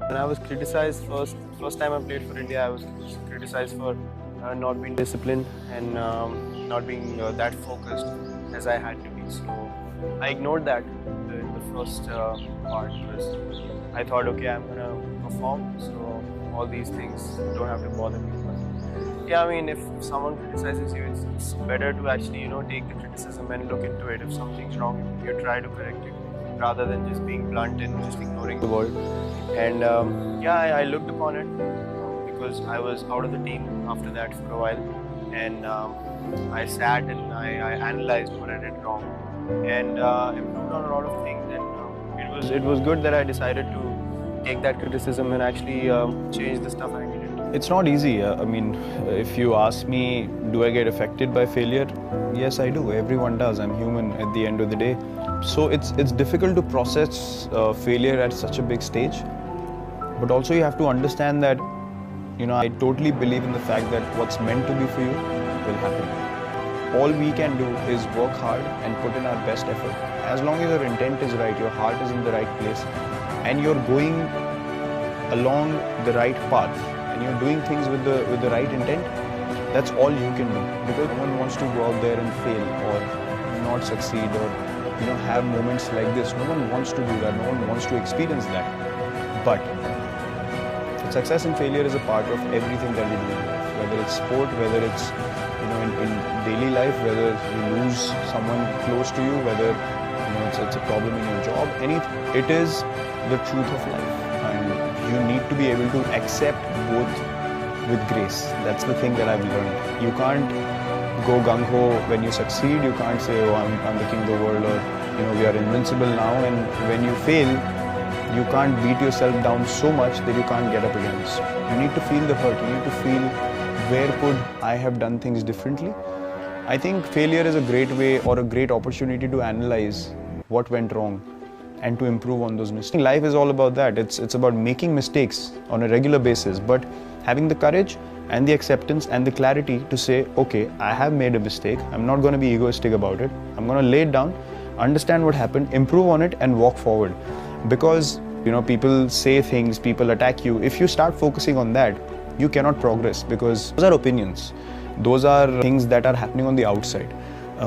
When I was criticized first time I played for India, I was criticized for not being disciplined and not being that focused as I had to be. So I ignored that in the first part because I thought, okay, I'm gonna perform, so all these things don't have to bother me. But yeah, I mean, if someone criticizes you, it's better to actually take the criticism and look into it. If something's wrong, you try to correct it rather than just being blunt and just ignoring the world. And yeah, I looked upon it because I was out of the team after that for a while, and I sat and I analyzed what I did wrong and improved on a lot of things. And it was good that I decided to take that criticism and actually change the stuff I needed. It's not easy. I mean, if you ask me, do I get affected by failure? Yes, I do. Everyone does. I'm human at the end of the day. So it's difficult to process failure at such a big stage. But also you have to understand that, I totally believe in the fact that what's meant to be for you will happen. All we can do is work hard and put in our best effort. As long as your intent is right, your heart is in the right place, and you're going along the right path, and you're doing things with the right intent, that's all you can do. Because no one wants to go out there and fail or not succeed or have moments like this. No one wants to do that. No one wants to experience that. But success and failure is a part of everything that we do in life. Whether it's sport, whether it's in daily life, whether you lose someone close to you, whether it's a problem in your job, anything. It is the truth of life. You need to be able to accept both with grace. That's the thing that I've learned. You can't go gung-ho when you succeed. You can't say, oh, I'm the king of the world, or we are invincible now. And when you fail, you can't beat yourself down so much that you can't get up again. You need to feel the hurt. You need to feel, where could I have done things differently? I think failure is a great way or a great opportunity to analyze what went wrong and to improve on those mistakes. Life is all about that. It's about making mistakes on a regular basis, but having the courage and the acceptance and the clarity to say, okay, I have made a mistake. I'm not going to be egoistic about it. I'm going to lay it down, understand what happened, improve on it, and walk forward. Because people say things, people attack you. If you start focusing on that, you cannot progress, because those are opinions. Those are things that are happening on the outside.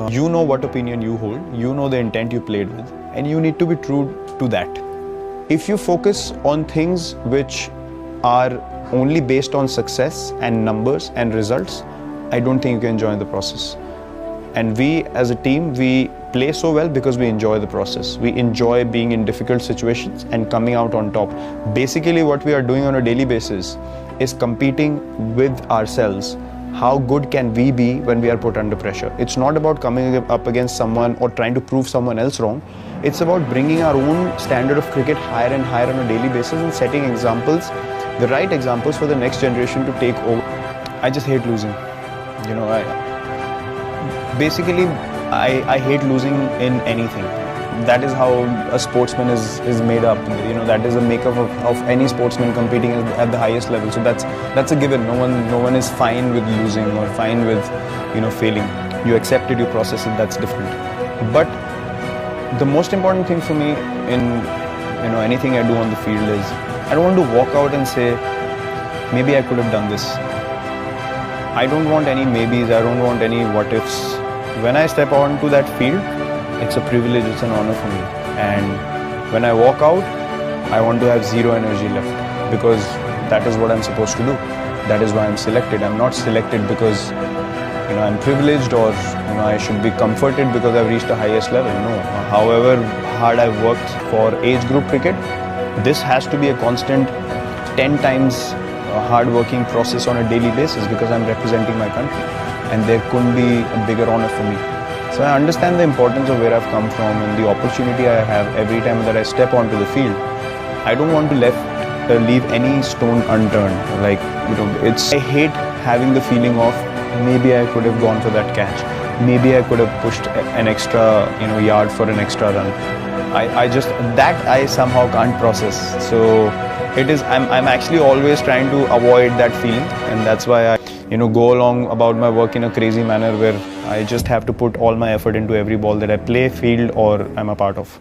You know what opinion you hold, you know the intent you played with, and you need to be true to that. If you focus on things which are only based on success and numbers and results, I don't think you can enjoy the process. And we as a team, we play so well because we enjoy the process. We enjoy being in difficult situations and coming out on top. Basically, what we are doing on a daily basis is competing with ourselves. How good can we be when we are put under pressure? It's not about coming up against someone or trying to prove someone else wrong. It's about bringing our own standard of cricket higher and higher on a daily basis and setting examples, the right examples for the next generation to take over. I just hate losing. I hate losing in anything. That is how a sportsman is made up. That is the makeup of any sportsman competing at the highest level. So that's a given. No one is fine with losing or fine with failing. You accept it, you process it. That's different. But the most important thing for me in anything I do on the field is I don't want to walk out and say, maybe I could have done this. I don't want any maybes. I don't want any what ifs. When I step onto that field, it's a privilege, it's an honor for me. And when I walk out, I want to have zero energy left, because that is what I'm supposed to do. That is why I'm selected. I'm not selected because I'm privileged or I should be comforted because I've reached the highest level. No. However hard I've worked for age group cricket, this has to be a constant 10 times hard-working process on a daily basis, because I'm representing my country. And there couldn't be a bigger honor for me. So I understand the importance of where I've come from and the opportunity I have every time that I step onto the field. I don't want to leave any stone unturned. I hate having the feeling of maybe I could have gone for that catch. Maybe I could have pushed an extra yard for an extra run. I somehow can't process. So I'm actually always trying to avoid that feeling, and that's why I go along about my work in a crazy manner where I just have to put all my effort into every ball that I play, field, or I'm a part of.